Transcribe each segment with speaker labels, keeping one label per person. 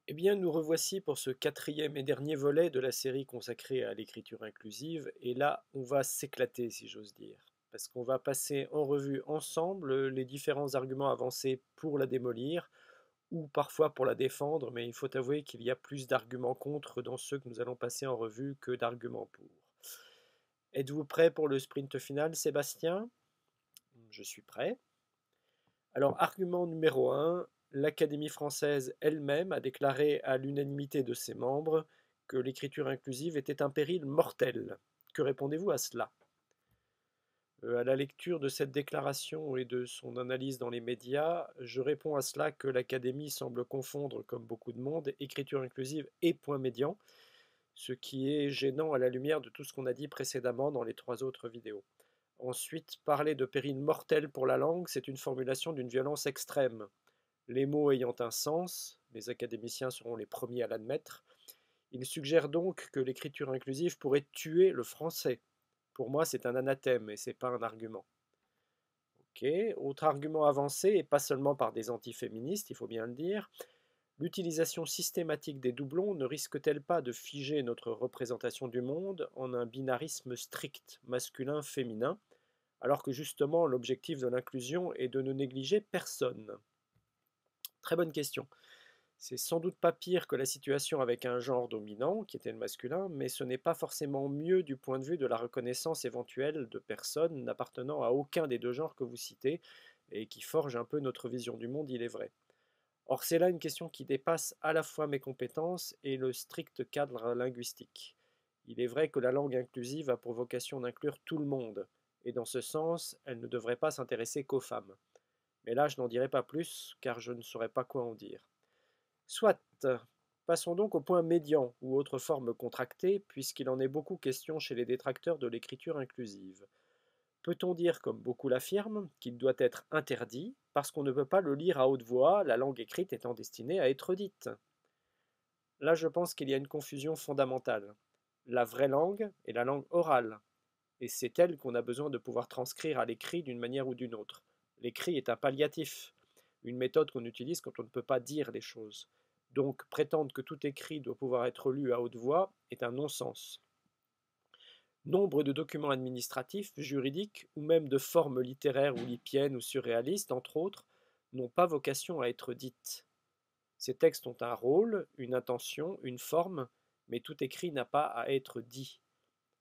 Speaker 1: Eh bien, nous revoici pour ce quatrième et dernier volet de la série consacrée à l'écriture inclusive, et là, on va s'éclater, si j'ose dire, parce qu'on va passer en revue ensemble les différents arguments avancés pour la démolir, ou parfois pour la défendre, mais il faut avouer qu'il y a plus d'arguments contre dans ceux que nous allons passer en revue que d'arguments pour. Êtes-vous prêt pour le sprint final, Sébastien? Je suis prêt. Alors, argument numéro un, l'Académie française elle-même a déclaré à l'unanimité de ses membres que l'écriture inclusive était un péril mortel. Que répondez-vous à cela? À la lecture de cette déclaration et de son analyse dans les médias, je réponds à cela que l'Académie semble confondre, comme beaucoup de monde, écriture inclusive et point médian, ce qui est gênant à la lumière de tout ce qu'on a dit précédemment dans les trois autres vidéos. Ensuite, parler de péril mortel pour la langue, c'est une formulation d'une violence extrême. Les mots ayant un sens, les académiciens seront les premiers à l'admettre, il suggère donc que l'écriture inclusive pourrait tuer le français. Pour moi, c'est un anathème et c'est pas un argument. Ok. Autre argument avancé, et pas seulement par des antiféministes, il faut bien le dire, l'utilisation systématique des doublons ne risque-t-elle pas de figer notre représentation du monde en un binarisme strict masculin-féminin, alors que justement l'objectif de l'inclusion est de ne négliger personne? Très bonne question. C'est sans doute pas pire que la situation avec un genre dominant, qui était le masculin, mais ce n'est pas forcément mieux du point de vue de la reconnaissance éventuelle de personnes n'appartenant à aucun des deux genres que vous citez, et qui forge un peu notre vision du monde, il est vrai. Or, c'est là une question qui dépasse à la fois mes compétences et le strict cadre linguistique. Il est vrai que la langue inclusive a pour vocation d'inclure tout le monde, et dans ce sens, elle ne devrait pas s'intéresser qu'aux femmes. Mais là, je n'en dirai pas plus, car je ne saurais pas quoi en dire. Soit. Passons donc au point médian, ou autre forme contractée, puisqu'il en est beaucoup question chez les détracteurs de l'écriture inclusive. Peut-on dire, comme beaucoup l'affirment, qu'il doit être interdit, parce qu'on ne peut pas le lire à haute voix, la langue écrite étant destinée à être dite? Là, je pense qu'il y a une confusion fondamentale. La vraie langue est la langue orale, et c'est elle qu'on a besoin de pouvoir transcrire à l'écrit d'une manière ou d'une autre. L'écrit est un palliatif, une méthode qu'on utilise quand on ne peut pas dire les choses. Donc prétendre que tout écrit doit pouvoir être lu à haute voix est un non-sens. Nombre de documents administratifs, juridiques ou même de formes littéraires ou lipiennes ou surréalistes, entre autres, n'ont pas vocation à être dites. Ces textes ont un rôle, une intention, une forme, mais tout écrit n'a pas à être dit.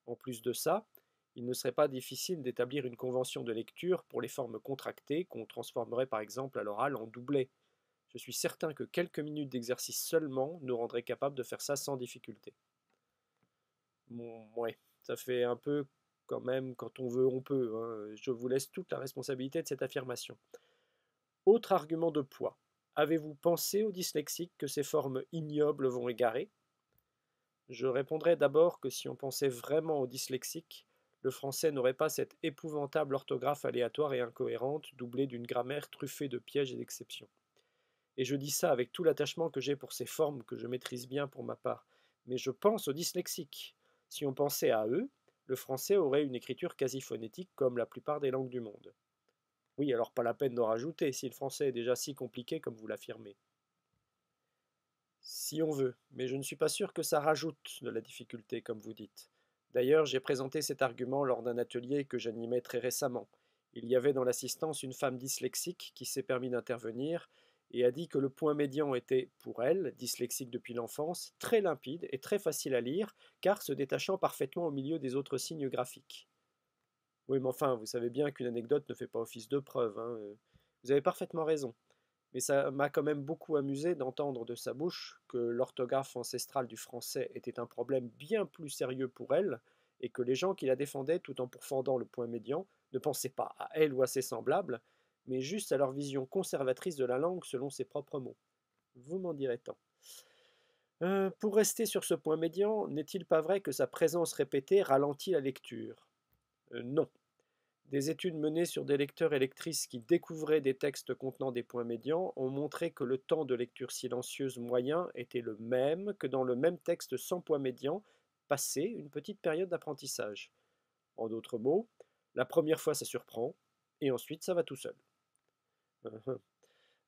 Speaker 1: En plus de ça, il ne serait pas difficile d'établir une convention de lecture pour les formes contractées qu'on transformerait par exemple à l'oral en doublé. Je suis certain que quelques minutes d'exercice seulement nous rendraient capables de faire ça sans difficulté. Bon, ouais, ça fait un peu quand même quand on veut, on peut, hein. Je vous laisse toute la responsabilité de cette affirmation. Autre argument de poids. Avez-vous pensé aux dyslexiques que ces formes ignobles vont égarer? Je répondrai d'abord que si on pensait vraiment aux dyslexiques, le français n'aurait pas cette épouvantable orthographe aléatoire et incohérente, doublée d'une grammaire truffée de pièges et d'exceptions. Et je dis ça avec tout l'attachement que j'ai pour ces formes que je maîtrise bien pour ma part. Mais je pense aux dyslexiques. Si on pensait à eux, le français aurait une écriture quasi phonétique comme la plupart des langues du monde. Oui, alors pas la peine d'en rajouter si le français est déjà si compliqué comme vous l'affirmez. Si on veut, mais je ne suis pas sûr que ça rajoute de la difficulté, comme vous dites. D'ailleurs, j'ai présenté cet argument lors d'un atelier que j'animais très récemment. Il y avait dans l'assistance une femme dyslexique qui s'est permis d'intervenir et a dit que le point médian était, pour elle, dyslexique depuis l'enfance, très limpide et très facile à lire, car se détachant parfaitement au milieu des autres signes graphiques. Oui, mais enfin, vous savez bien qu'une anecdote ne fait pas office de preuve, hein. Vous avez parfaitement raison. Mais ça m'a quand même beaucoup amusé d'entendre de sa bouche que l'orthographe ancestrale du français était un problème bien plus sérieux pour elle, et que les gens qui la défendaient tout en pourfendant le point médian ne pensaient pas à elle ou à ses semblables, mais juste à leur vision conservatrice de la langue selon ses propres mots. Vous m'en direz tant. Pour rester sur ce point médian, n'est-il pas vrai que sa présence répétée ralentit la lecture? Non. Des études menées sur des lecteurs et lectrices qui découvraient des textes contenant des points médians ont montré que le temps de lecture silencieuse moyen était le même que dans le même texte sans point médian, passé une petite période d'apprentissage. En d'autres mots, la première fois ça surprend, et ensuite ça va tout seul.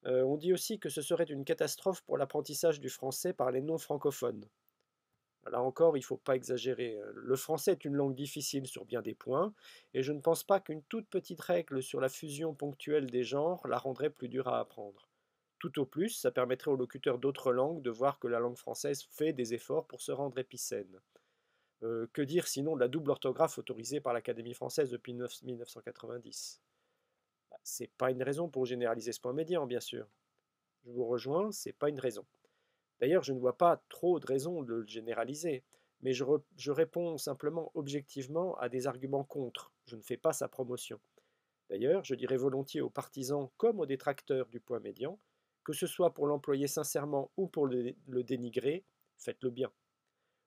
Speaker 1: On dit aussi que ce serait une catastrophe pour l'apprentissage du français par les non-francophones. Là encore, il ne faut pas exagérer. Le français est une langue difficile sur bien des points, et je ne pense pas qu'une toute petite règle sur la fusion ponctuelle des genres la rendrait plus dure à apprendre. Tout au plus, ça permettrait aux locuteurs d'autres langues de voir que la langue française fait des efforts pour se rendre épicène. Que dire sinon de la double orthographe autorisée par l'Académie française depuis 1990? C'est pas une raison pour généraliser ce point médian, bien sûr. Je vous rejoins, c'est pas une raison. D'ailleurs, je ne vois pas trop de raisons de le généraliser, mais je réponds simplement objectivement à des arguments contre. Je ne fais pas sa promotion. D'ailleurs, je dirais volontiers aux partisans comme aux détracteurs du point médian, que ce soit pour l'employer sincèrement ou pour le dénigrer, faites-le bien.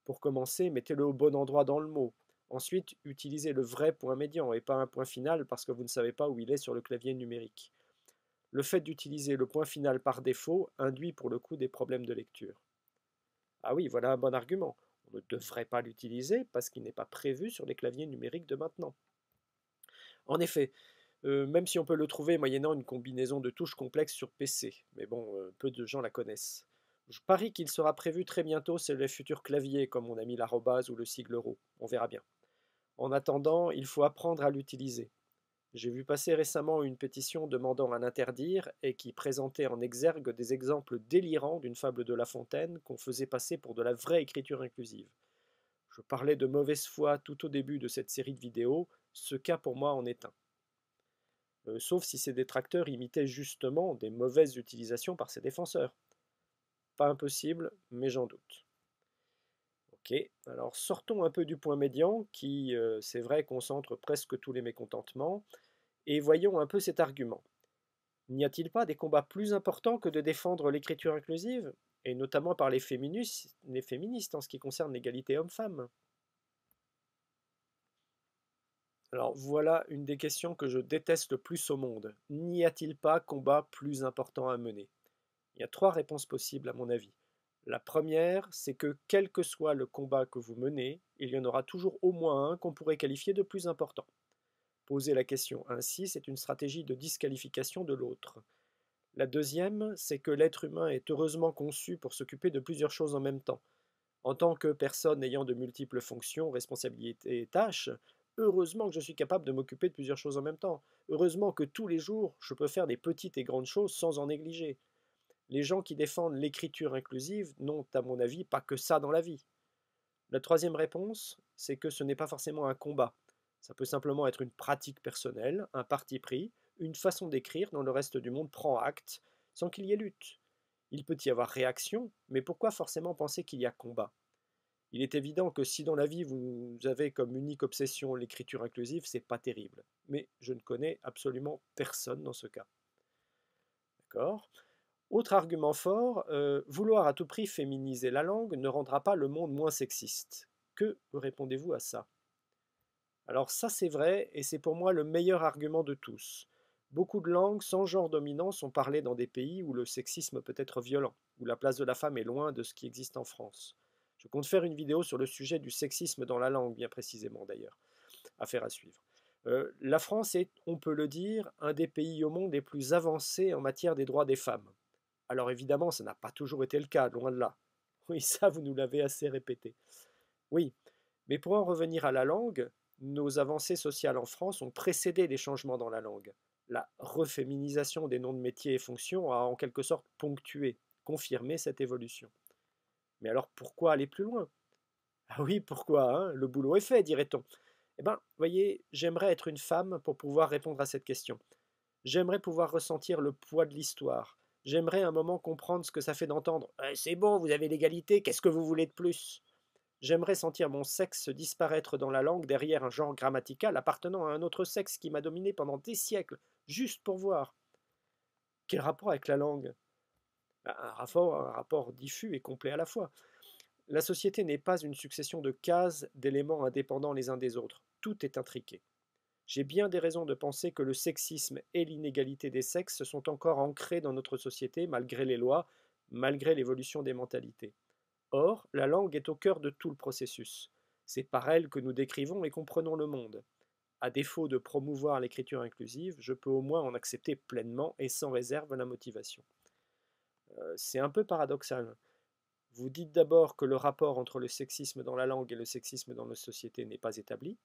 Speaker 1: Pour commencer, mettez-le au bon endroit dans le mot. Ensuite, utilisez le vrai point médian et pas un point final parce que vous ne savez pas où il est sur le clavier numérique. Le fait d'utiliser le point final par défaut induit pour le coup des problèmes de lecture. Ah oui, voilà un bon argument. On ne devrait pas l'utiliser parce qu'il n'est pas prévu sur les claviers numériques de maintenant. En effet, même si on peut le trouver moyennant une combinaison de touches complexes sur PC, mais bon, peu de gens la connaissent. Je parie qu'il sera prévu très bientôt sur les futurs claviers, comme on a mis l'arrobase ou le sigle euro. On verra bien. En attendant, il faut apprendre à l'utiliser. J'ai vu passer récemment une pétition demandant à l'interdire et qui présentait en exergue des exemples délirants d'une fable de La Fontaine qu'on faisait passer pour de la vraie écriture inclusive. Je parlais de mauvaise foi tout au début de cette série de vidéos, ce cas pour moi en est un. Sauf si ces détracteurs imitaient justement des mauvaises utilisations par ses défenseurs. Pas impossible, mais j'en doute. Ok, alors sortons un peu du point médian qui, c'est vrai, concentre presque tous les mécontentements, et voyons un peu cet argument. N'y a-t-il pas des combats plus importants que de défendre l'écriture inclusive, et notamment par les féministes en ce qui concerne l'égalité homme-femme? Alors voilà une des questions que je déteste le plus au monde. N'y a-t-il pas combat plus important à mener? Il y a trois réponses possibles à mon avis. La première, c'est que quel que soit le combat que vous menez, il y en aura toujours au moins un qu'on pourrait qualifier de plus important. Poser la question ainsi, c'est une stratégie de disqualification de l'autre. La deuxième, c'est que l'être humain est heureusement conçu pour s'occuper de plusieurs choses en même temps. En tant que personne ayant de multiples fonctions, responsabilités et tâches, heureusement que je suis capable de m'occuper de plusieurs choses en même temps. Heureusement que tous les jours, je peux faire des petites et grandes choses sans en négliger. Les gens qui défendent l'écriture inclusive n'ont, à mon avis, pas que ça dans la vie. La troisième réponse, c'est que ce n'est pas forcément un combat. Ça peut simplement être une pratique personnelle, un parti pris, une façon d'écrire dont le reste du monde prend acte, sans qu'il y ait lutte. Il peut y avoir réaction, mais pourquoi forcément penser qu'il y a combat? Il est évident que si dans la vie vous avez comme unique obsession l'écriture inclusive, c'est pas terrible. Mais je ne connais absolument personne dans ce cas. D'accord? Autre argument fort, vouloir à tout prix féminiser la langue ne rendra pas le monde moins sexiste. Que répondez-vous à ça? Alors ça c'est vrai, et c'est pour moi le meilleur argument de tous. Beaucoup de langues sans genre dominant sont parlées dans des pays où le sexisme peut être violent, où la place de la femme est loin de ce qui existe en France. Je compte faire une vidéo sur le sujet du sexisme dans la langue, bien précisément d'ailleurs. Affaire à suivre. La France est, on peut le dire, un des pays au monde les plus avancés en matière des droits des femmes. Alors évidemment, ça n'a pas toujours été le cas, loin de là. Oui, ça, vous nous l'avez assez répété. Oui, mais pour en revenir à la langue, nos avancées sociales en France ont précédé les changements dans la langue. La reféminisation des noms de métiers et fonctions a en quelque sorte ponctué, confirmé cette évolution. Mais alors pourquoi aller plus loin? Ah oui, pourquoi, hein? Le boulot est fait, dirait-on. Eh bien, voyez, j'aimerais être une femme pour pouvoir répondre à cette question. J'aimerais pouvoir ressentir le poids de l'histoire. J'aimerais un moment comprendre ce que ça fait d'entendre C'est bon, vous avez l'égalité, qu'est-ce que vous voulez de plus? J'aimerais sentir mon sexe disparaître dans la langue derrière un genre grammatical appartenant à un autre sexe qui m'a dominé pendant des siècles, juste pour voir. Quel rapport avec la langue? Un rapport diffus et complet à la fois. La société n'est pas une succession de cases, d'éléments indépendants les uns des autres. Tout est intriqué. J'ai bien des raisons de penser que le sexisme et l'inégalité des sexes sont encore ancrés dans notre société malgré les lois, malgré l'évolution des mentalités. Or, la langue est au cœur de tout le processus. C'est par elle que nous décrivons et comprenons le monde. À défaut de promouvoir l'écriture inclusive, je peux au moins en accepter pleinement et sans réserve la motivation. C'est un peu paradoxal. Vous dites d'abord que le rapport entre le sexisme dans la langue et le sexisme dans nos sociétés n'est pas établi,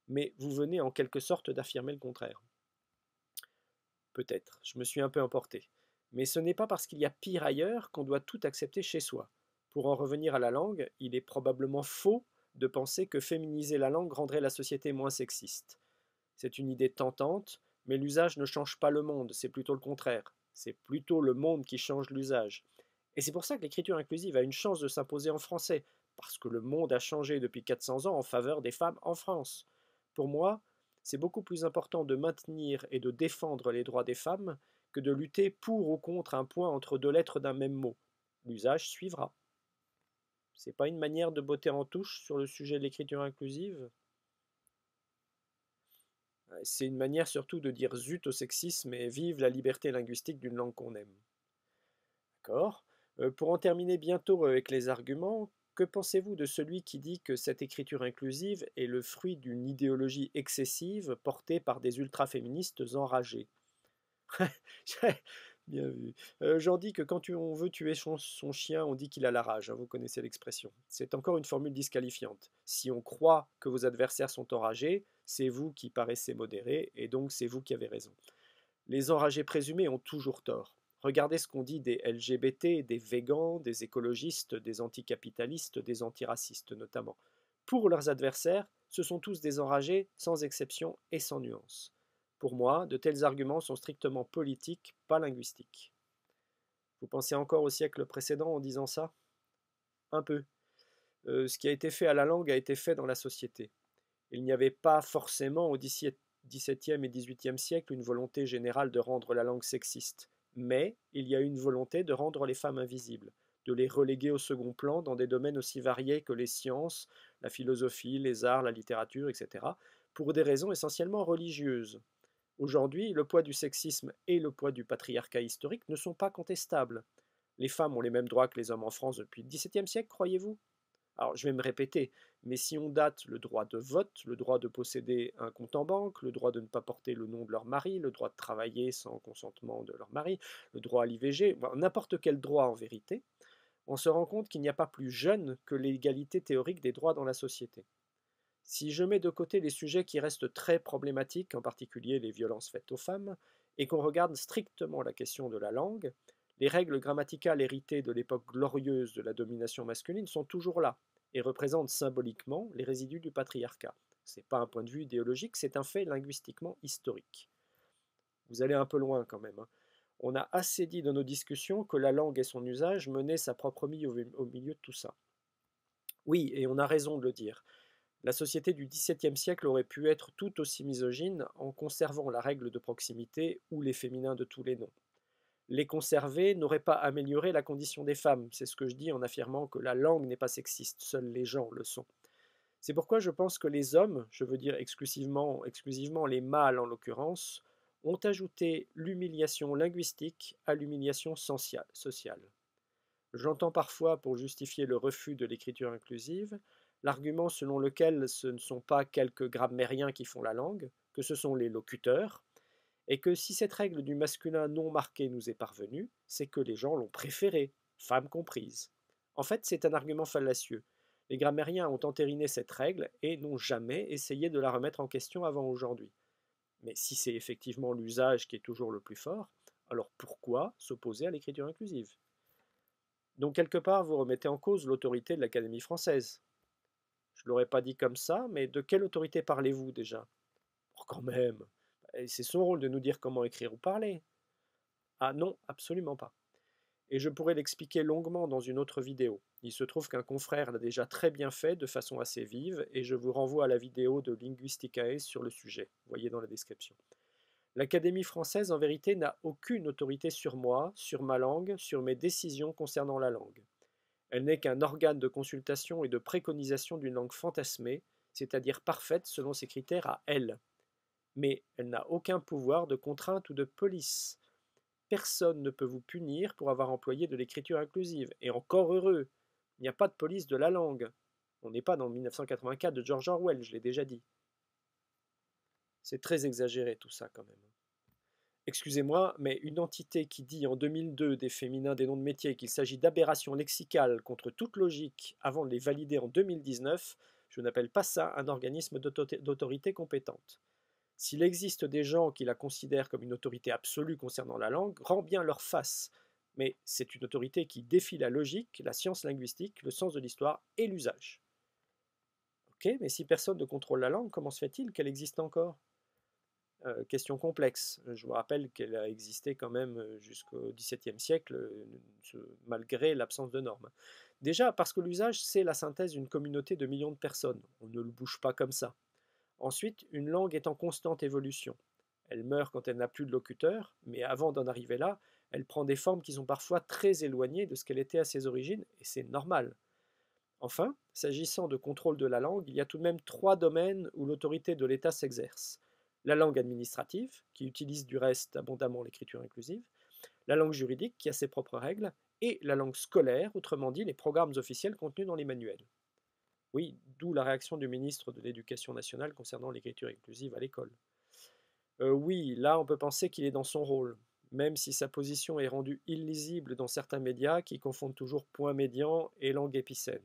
Speaker 1: mais vous venez en quelque sorte d'affirmer le contraire. Peut-être, je me suis un peu emporté. Mais ce n'est pas parce qu'il y a pire ailleurs qu'on doit tout accepter chez soi. Pour en revenir à la langue, il est probablement faux de penser que féminiser la langue rendrait la société moins sexiste. C'est une idée tentante, mais l'usage ne change pas le monde, c'est plutôt le contraire. C'est plutôt le monde qui change l'usage. Et c'est pour ça que l'écriture inclusive a une chance de s'imposer en français, parce que le monde a changé depuis 400 ans en faveur des femmes en France. Pour moi, c'est beaucoup plus important de maintenir et de défendre les droits des femmes que de lutter pour ou contre un point entre deux lettres d'un même mot. L'usage suivra. C'est pas une manière de botter en touche sur le sujet de l'écriture inclusive? C'est une manière surtout de dire zut au sexisme et vive la liberté linguistique d'une langue qu'on aime. D'accord. Pour en terminer bientôt avec les arguments, que pensez-vous de celui qui dit que cette écriture inclusive est le fruit d'une idéologie excessive portée par des ultra-féministes enragés? Bien vu. J'en dis que quand on veut tuer son chien, on dit qu'il a la rage, hein, vous connaissez l'expression. C'est encore une formule disqualifiante. Si on croit que vos adversaires sont enragés, c'est vous qui paraissez modéré, et donc c'est vous qui avez raison. Les enragés présumés ont toujours tort. Regardez ce qu'on dit des LGBT, des végans, des écologistes, des anticapitalistes, des antiracistes notamment. Pour leurs adversaires, ce sont tous des enragés sans exception et sans nuance. Pour moi, de tels arguments sont strictement politiques, pas linguistiques. Vous pensez encore au siècle précédent en disant ça? Un peu. Ce qui a été fait à la langue a été fait dans la société. Il n'y avait pas forcément au XVIIe et XVIIIe siècle une volonté générale de rendre la langue sexiste, mais il y a eu une volonté de rendre les femmes invisibles, de les reléguer au second plan dans des domaines aussi variés que les sciences, la philosophie, les arts, la littérature, etc., pour des raisons essentiellement religieuses. Aujourd'hui, le poids du sexisme et le poids du patriarcat historique ne sont pas contestables. Les femmes ont les mêmes droits que les hommes en France depuis le XVIIe siècle, croyez-vous? Alors, je vais me répéter, mais si on date le droit de vote, le droit de posséder un compte en banque, le droit de ne pas porter le nom de leur mari, le droit de travailler sans consentement de leur mari, le droit à l'IVG, n'importe quel droit en vérité, on se rend compte qu'il n'y a pas plus jeune que l'égalité théorique des droits dans la société. Si je mets de côté les sujets qui restent très problématiques, en particulier les violences faites aux femmes, et qu'on regarde strictement la question de la langue, les règles grammaticales héritées de l'époque glorieuse de la domination masculine sont toujours là et représentent symboliquement les résidus du patriarcat. Ce n'est pas un point de vue idéologique, c'est un fait linguistiquement historique. Vous allez un peu loin quand même, hein. On a assez dit dans nos discussions que la langue et son usage menaient sa propre vie au milieu de tout ça. Oui, et on a raison de le dire. La société du XVIIe siècle aurait pu être tout aussi misogyne en conservant la règle de proximité ou les féminins de tous les noms. Les conserver n'aurait pas amélioré la condition des femmes, c'est ce que je dis en affirmant que la langue n'est pas sexiste, seuls les gens le sont. C'est pourquoi je pense que les hommes, je veux dire exclusivement les mâles en l'occurrence, ont ajouté l'humiliation linguistique à l'humiliation sociale. J'entends parfois, pour justifier le refus de l'écriture inclusive, l'argument selon lequel ce ne sont pas quelques grammairiens qui font la langue, que ce sont les locuteurs, et que si cette règle du masculin non marqué nous est parvenue, c'est que les gens l'ont préférée, femmes comprises. En fait, c'est un argument fallacieux. Les grammairiens ont entériné cette règle et n'ont jamais essayé de la remettre en question avant aujourd'hui. Mais si c'est effectivement l'usage qui est toujours le plus fort, alors pourquoi s'opposer à l'écriture inclusive? Donc quelque part, vous remettez en cause l'autorité de l'Académie française. Je ne l'aurais pas dit comme ça, mais de quelle autorité parlez-vous déjà? Oh, quand même, c'est son rôle de nous dire comment écrire ou parler. Ah non, absolument pas. Et je pourrais l'expliquer longuement dans une autre vidéo. Il se trouve qu'un confrère l'a déjà très bien fait de façon assez vive, et je vous renvoie à la vidéo de Linguisticae sur le sujet, voyez dans la description. L'Académie française, en vérité, n'a aucune autorité sur moi, sur ma langue, sur mes décisions concernant la langue. Elle n'est qu'un organe de consultation et de préconisation d'une langue fantasmée, c'est-à-dire parfaite selon ses critères à elle. Mais elle n'a aucun pouvoir de contrainte ou de police. Personne ne peut vous punir pour avoir employé de l'écriture inclusive, et encore heureux. Il n'y a pas de police de la langue. On n'est pas dans 1984 de George Orwell, je l'ai déjà dit. C'est très exagéré tout ça quand même. Excusez-moi, mais une entité qui dit en 2002 des féminins des noms de métiers qu'il s'agit d'aberrations lexicales contre toute logique avant de les valider en 2019, je n'appelle pas ça un organisme d'autorité compétente. S'il existe des gens qui la considèrent comme une autorité absolue concernant la langue, rend bien leur face. Mais c'est une autorité qui défie la logique, la science linguistique, le sens de l'histoire et l'usage. Ok, mais si personne ne contrôle la langue, comment se fait-il qu'elle existe encore? Question complexe. Je vous rappelle qu'elle a existé quand même jusqu'au XVIIe siècle, malgré l'absence de normes. Déjà parce que l'usage, c'est la synthèse d'une communauté de millions de personnes. On ne le bouge pas comme ça. Ensuite, une langue est en constante évolution. Elle meurt quand elle n'a plus de locuteur, mais avant d'en arriver là, elle prend des formes qui sont parfois très éloignées de ce qu'elle était à ses origines, et c'est normal. Enfin, s'agissant de contrôle de la langue, il y a tout de même 3 domaines où l'autorité de l'État s'exerce. La langue administrative, qui utilise du reste abondamment l'écriture inclusive, la langue juridique, qui a ses propres règles, et la langue scolaire, autrement dit les programmes officiels contenus dans les manuels. Oui, d'où la réaction du ministre de l'Éducation nationale concernant l'écriture inclusive à l'école. Oui, là on peut penser qu'il est dans son rôle, même si sa position est rendue illisible dans certains médias qui confondent toujours point médian et langue épicène.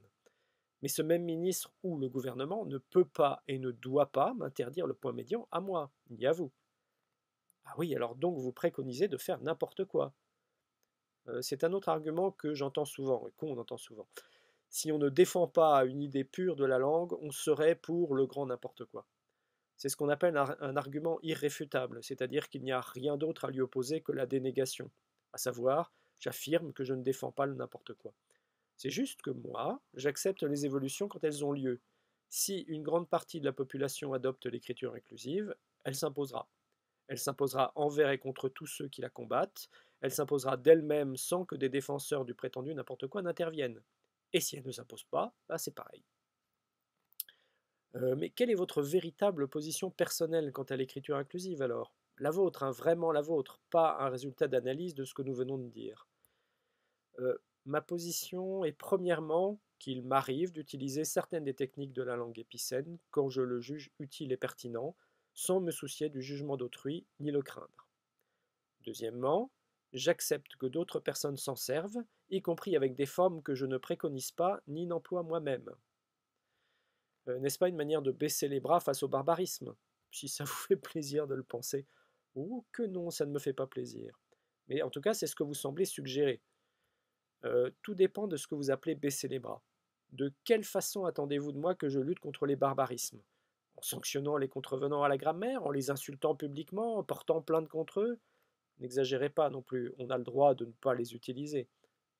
Speaker 1: Mais ce même ministre ou le gouvernement ne peut pas et ne doit pas m'interdire le point médian à moi, ni à vous. Ah oui, alors donc vous préconisez de faire n'importe quoi. C'est un autre argument que j'entends souvent et qu'on entend souvent. Si on ne défend pas une idée pure de la langue, on serait pour le grand n'importe quoi. C'est ce qu'on appelle un argument irréfutable, c'est-à-dire qu'il n'y a rien d'autre à lui opposer que la dénégation, à savoir, j'affirme que je ne défends pas le n'importe quoi. C'est juste que moi, j'accepte les évolutions quand elles ont lieu. Si une grande partie de la population adopte l'écriture inclusive, elle s'imposera. Elle s'imposera envers et contre tous ceux qui la combattent. Elle s'imposera d'elle-même sans que des défenseurs du prétendu n'importe quoi n'interviennent. Et si elle ne s'impose pas, bah c'est pareil. Mais quelle est votre véritable position personnelle quant à l'écriture inclusive alors? La vôtre, hein, vraiment la vôtre, pas un résultat d'analyse de ce que nous venons de dire. Ma position est premièrement qu'il m'arrive d'utiliser certaines des techniques de la langue épicène quand je le juge utile et pertinent, sans me soucier du jugement d'autrui ni le craindre. Deuxièmement, j'accepte que d'autres personnes s'en servent, y compris avec des formes que je ne préconise pas ni n'emploie moi-même. N'est-ce pas une manière de baisser les bras face au barbarisme? Si ça vous fait plaisir de le penser. Ou que non, ça ne me fait pas plaisir. Mais en tout cas, c'est ce que vous semblez suggérer. Tout dépend de ce que vous appelez baisser les bras. De quelle façon attendez-vous de moi que je lutte contre les barbarismes? En sanctionnant les contrevenants à la grammaire, en les insultant publiquement, en portant plainte contre eux? N'exagérez pas non plus, on a le droit de ne pas les utiliser.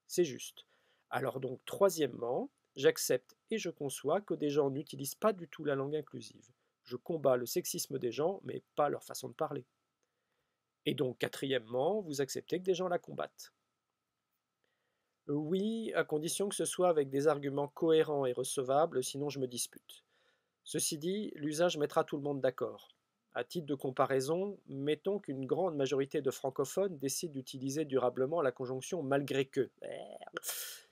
Speaker 1: C'est juste. Alors donc, troisièmement, j'accepte et je conçois que des gens n'utilisent pas du tout la langue inclusive. Je combats le sexisme des gens, mais pas leur façon de parler. Et donc, quatrièmement, vous acceptez que des gens la combattent. Oui, à condition que ce soit avec des arguments cohérents et recevables, sinon je me dispute. Ceci dit, l'usage mettra tout le monde d'accord. À titre de comparaison, mettons qu'une grande majorité de francophones décident d'utiliser durablement la conjonction malgré que.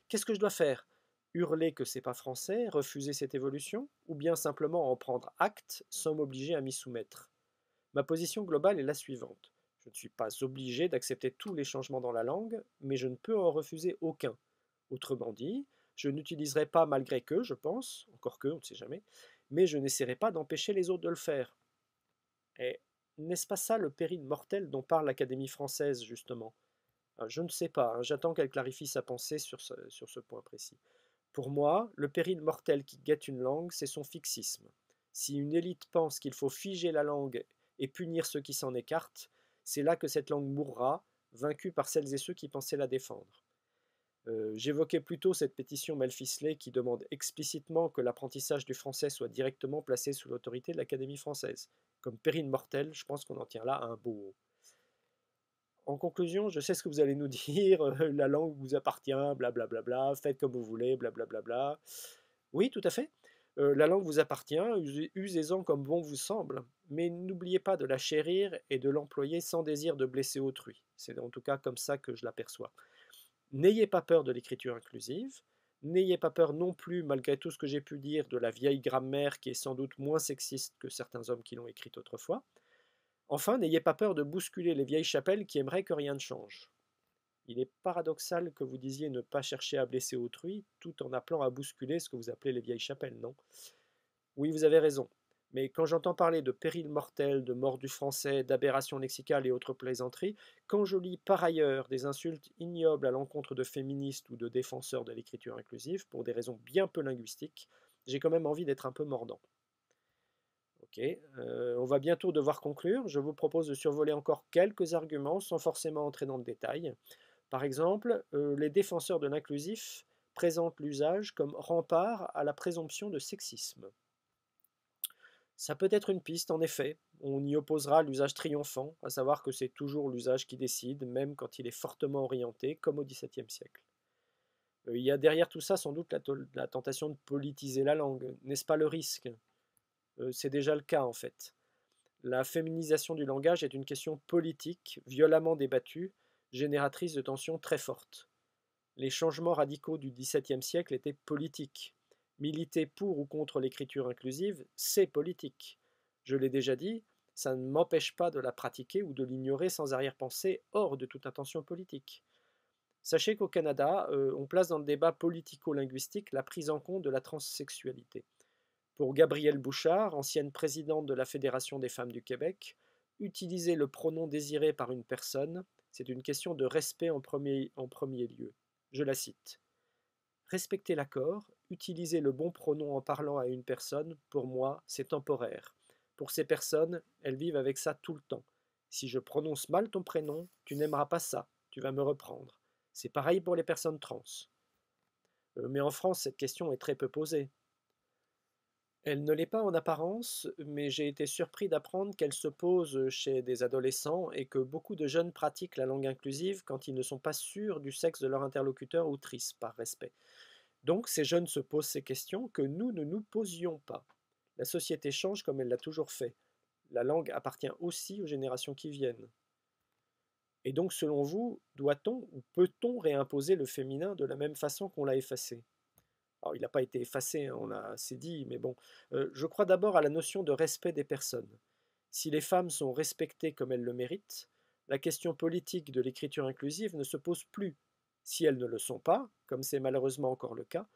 Speaker 1: Qu'est-ce que je dois faire? Hurler que c'est pas français, refuser cette évolution, ou bien simplement en prendre acte sans m'obliger à m'y soumettre? Ma position globale est la suivante. Je ne suis pas obligé d'accepter tous les changements dans la langue, mais je ne peux en refuser aucun. Autrement dit, je n'utiliserai pas malgré que, je pense, encore que, on ne sait jamais, mais je n'essaierai pas d'empêcher les autres de le faire. Et n'est-ce pas ça le péril mortel dont parle l'Académie française, justement? Je ne sais pas, hein, j'attends qu'elle clarifie sa pensée sur ce point précis. Pour moi, le péril mortel qui guette une langue, c'est son fixisme. Si une élite pense qu'il faut figer la langue et punir ceux qui s'en écartent, c'est là que cette langue mourra, vaincue par celles et ceux qui pensaient la défendre. J'évoquais plutôt cette pétition mal ficelée qui demande explicitement que l'apprentissage du français soit directement placé sous l'autorité de l'Académie française. Comme péril mortel, je pense qu'on en tient là un beau haut. En conclusion, je sais ce que vous allez nous dire, la langue vous appartient, blablabla, faites comme vous voulez, blablabla. Oui, tout à fait. La langue vous appartient, usez-en comme bon vous semble, mais n'oubliez pas de la chérir et de l'employer sans désir de blesser autrui. C'est en tout cas comme ça que je l'aperçois. N'ayez pas peur de l'écriture inclusive, N'ayez pas peur non plus, malgré tout ce que j'ai pu dire, de la vieille grammaire qui est sans doute moins sexiste que certains hommes qui l'ont écrite autrefois. Enfin, n'ayez pas peur de bousculer les vieilles chapelles qui aimeraient que rien ne change. Il est paradoxal que vous disiez ne pas chercher à blesser autrui, tout en appelant à bousculer ce que vous appelez les vieilles chapelles, non? Oui, vous avez raison. Mais quand j'entends parler de péril mortel, de mort du français, d'aberration lexicale et autres plaisanteries, quand je lis par ailleurs des insultes ignobles à l'encontre de féministes ou de défenseurs de l'écriture inclusive, pour des raisons bien peu linguistiques, j'ai quand même envie d'être un peu mordant. Ok, on va bientôt devoir conclure. Je vous propose de survoler encore quelques arguments sans forcément entrer dans le détail. Par exemple, les défenseurs de l'inclusif présentent l'usage comme rempart à la présomption de sexisme. Ça peut être une piste, en effet. On y opposera l'usage triomphant, à savoir que c'est toujours l'usage qui décide, même quand il est fortement orienté, comme au XVIIe siècle. Il y a derrière tout ça sans doute la tentation de politiser la langue. N'est-ce pas le risque? C'est déjà le cas, en fait. La féminisation du langage est une question politique, violemment débattue, génératrice de tensions très fortes. Les changements radicaux du XVIIe siècle étaient politiques. Militer pour ou contre l'écriture inclusive, c'est politique. Je l'ai déjà dit, ça ne m'empêche pas de la pratiquer ou de l'ignorer sans arrière-pensée hors de toute intention politique. Sachez qu'au Canada, on place dans le débat politico-linguistique la prise en compte de la transsexualité. Pour Gabrielle Bouchard, ancienne présidente de la Fédération des femmes du Québec, utiliser le pronom désiré par une personne, c'est une question de respect en premier lieu. Je la cite. Respecter l'accord, utiliser le bon pronom en parlant à une personne, pour moi, c'est temporaire. Pour ces personnes, elles vivent avec ça tout le temps. Si je prononce mal ton prénom, tu n'aimeras pas ça, tu vas me reprendre. C'est pareil pour les personnes trans. Mais en France, cette question est très peu posée. Elle ne l'est pas en apparence, mais j'ai été surpris d'apprendre qu'elle se pose chez des adolescents et que beaucoup de jeunes pratiquent la langue inclusive quand ils ne sont pas sûrs du sexe de leur interlocuteur ou tristes, par respect. Donc ces jeunes se posent ces questions que nous ne nous posions pas. La société change comme elle l'a toujours fait. La langue appartient aussi aux générations qui viennent. Et donc selon vous, doit-on ou peut-on réimposer le féminin de la même façon qu'on l'a effacé? Alors, il n'a pas été effacé, hein, on l'a assez dit, mais bon. Je crois d'abord à la notion de respect des personnes. Si les femmes sont respectées comme elles le méritent, la question politique de l'écriture inclusive ne se pose plus. Si elles ne le sont pas, comme c'est malheureusement encore le cas,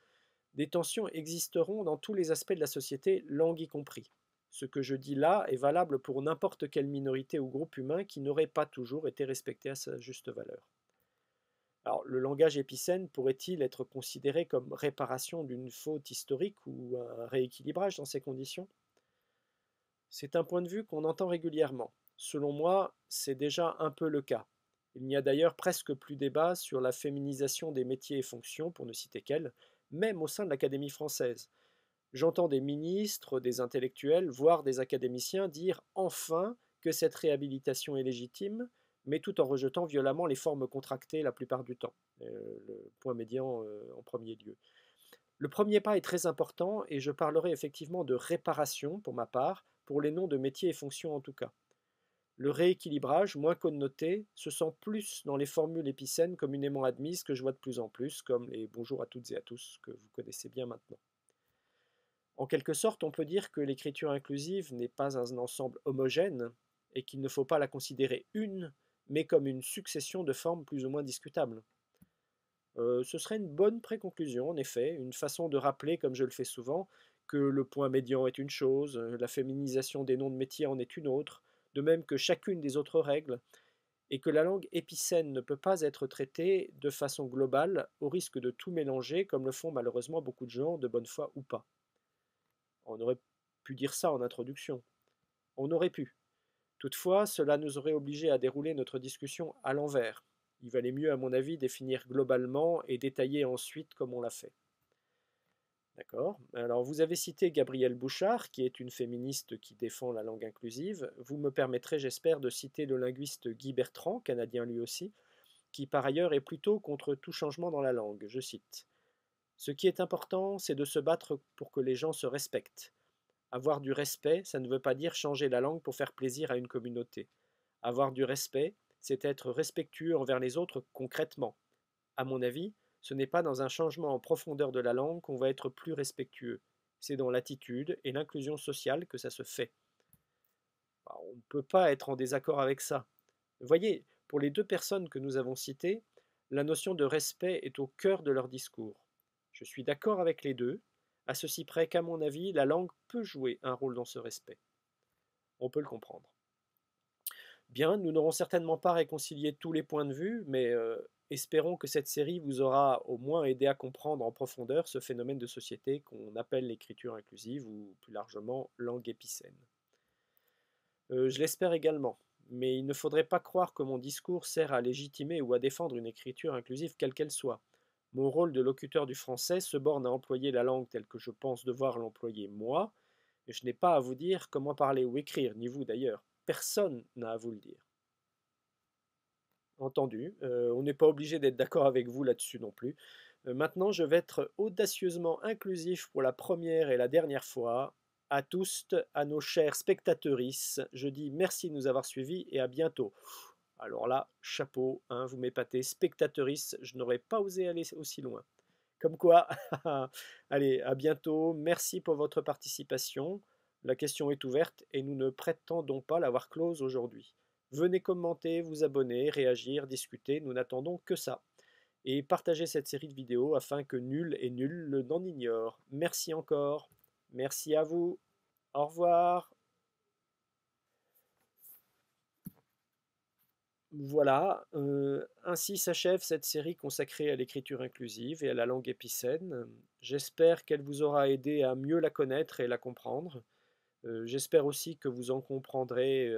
Speaker 1: des tensions existeront dans tous les aspects de la société, langue y compris. Ce que je dis là est valable pour n'importe quelle minorité ou groupe humain qui n'aurait pas toujours été respecté à sa juste valeur. Alors, le langage épicène pourrait-il être considéré comme réparation d'une faute historique ou un rééquilibrage dans ces conditions? C'est un point de vue qu'on entend régulièrement. Selon moi, c'est déjà un peu le cas. Il n'y a d'ailleurs presque plus débat sur la féminisation des métiers et fonctions, pour ne citer qu'elle, même au sein de l'Académie française. J'entends des ministres, des intellectuels, voire des académiciens dire enfin que cette réhabilitation est légitime, mais tout en rejetant violemment les formes contractées la plupart du temps. Le point médian en premier lieu. Le premier pas est très important et je parlerai effectivement de réparation pour ma part, pour les noms de métiers et fonctions en tout cas. Le rééquilibrage, moins connoté, se sent plus dans les formules épicènes communément admises que je vois de plus en plus, comme les bonjours à toutes et à tous que vous connaissez bien maintenant. En quelque sorte, on peut dire que l'écriture inclusive n'est pas un ensemble homogène et qu'il ne faut pas la considérer une, mais comme une succession de formes plus ou moins discutables. Ce serait une bonne préconclusion, en effet, une façon de rappeler, comme je le fais souvent, que le point médian est une chose, la féminisation des noms de métiers en est une autre, de même que chacune des autres règles, et que la langue épicène ne peut pas être traitée de façon globale, au risque de tout mélanger, comme le font malheureusement beaucoup de gens, de bonne foi ou pas. On aurait pu dire ça en introduction. On aurait pu. Toutefois, cela nous aurait obligés à dérouler notre discussion à l'envers. Il valait mieux, à mon avis, définir globalement et détailler ensuite comme on l'a fait. D'accord. Alors, vous avez cité Gabrielle Bouchard, qui est une féministe qui défend la langue inclusive. Vous me permettrez, j'espère, de citer le linguiste Guy Bertrand, canadien lui aussi, qui par ailleurs est plutôt contre tout changement dans la langue. Je cite. Ce qui est important, c'est de se battre pour que les gens se respectent. Avoir du respect, ça ne veut pas dire changer la langue pour faire plaisir à une communauté. Avoir du respect, c'est être respectueux envers les autres concrètement. À mon avis, Ce n'est pas dans un changement en profondeur de la langue qu'on va être plus respectueux. C'est dans l'attitude et l'inclusion sociale que ça se fait. Bah, on ne peut pas être en désaccord avec ça. Voyez, pour les deux personnes que nous avons citées, la notion de respect est au cœur de leur discours. Je suis d'accord avec les deux, à ceci près qu'à mon avis, la langue peut jouer un rôle dans ce respect. On peut le comprendre. Bien, nous n'aurons certainement pas réconcilié tous les points de vue, mais espérons que cette série vous aura au moins aidé à comprendre en profondeur ce phénomène de société qu'on appelle l'écriture inclusive ou plus largement langue épicène. Je l'espère également, mais il ne faudrait pas croire que mon discours sert à légitimer ou à défendre une écriture inclusive quelle qu'elle soit. Mon rôle de locuteur du français se borne à employer la langue telle que je pense devoir l'employer moi, et je n'ai pas à vous dire comment parler ou écrire, ni vous d'ailleurs. Personne n'a à vous le dire. Entendu, on n'est pas obligé d'être d'accord avec vous là-dessus non plus. Maintenant, je vais être audacieusement inclusif pour la première et la dernière fois. À tous, à nos chers spectatrices, je dis merci de nous avoir suivis et à bientôt. Alors là, chapeau, hein, vous m'épatez, spectatrices, je n'aurais pas osé aller aussi loin. Comme quoi, allez, à bientôt, merci pour votre participation. La question est ouverte et nous ne prétendons pas l'avoir close aujourd'hui. Venez commenter, vous abonner, réagir, discuter, nous n'attendons que ça. Et partagez cette série de vidéos afin que nul et nul n'en ignore. Merci encore. Merci à vous. Au revoir. Voilà, ainsi s'achève cette série consacrée à l'écriture inclusive et à la langue épicène. J'espère qu'elle vous aura aidé à mieux la connaître et la comprendre. J'espère aussi que vous en comprendrez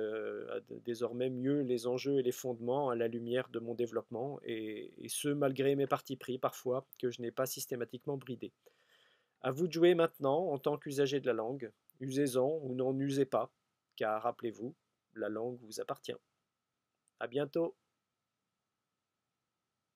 Speaker 1: désormais mieux les enjeux et les fondements à la lumière de mon développement, et ce malgré mes partis pris parfois que je n'ai pas systématiquement bridés. À vous de jouer maintenant en tant qu'usager de la langue. Usez-en ou n'en usez pas, car rappelez-vous, la langue vous appartient. À bientôt.